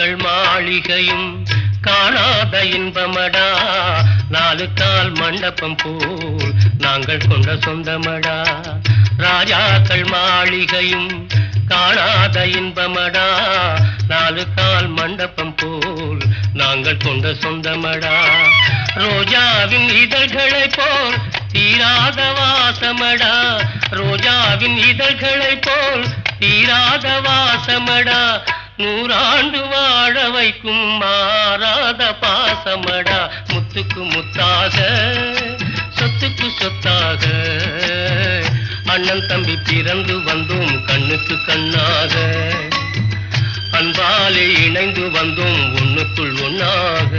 ராஜாக்கள் மாளிகையும் காணாத இன்பமடா, நாலு கால் மண்டபம் போல் நாங்கள் கொண்ட சொந்தமடா. ராஜாக்கள் மாளிகையும் காணாத இன்பமடா, நாலு கால் மண்டபம் போல் நாங்கள் கொண்ட சொந்தமடா. ரோஜாவின் இதழ்களை போல் தீராத வாசமடா, ரோஜாவின் இதழ்களை போல் தீராத வாசமடா. நூறாண்டு வாழ வைக்கும் மாறாத பாசமடா. முத்துக்கு முத்தாக சொத்துக்கு சொத்தாக அண்ணன் தம்பி பிறந்து வந்தோம் கண்ணுக்கு கண்ணாக. அன்பாலே இணைந்து வந்தோம் ஒண்ணுக்குள் ஒண்ணாக.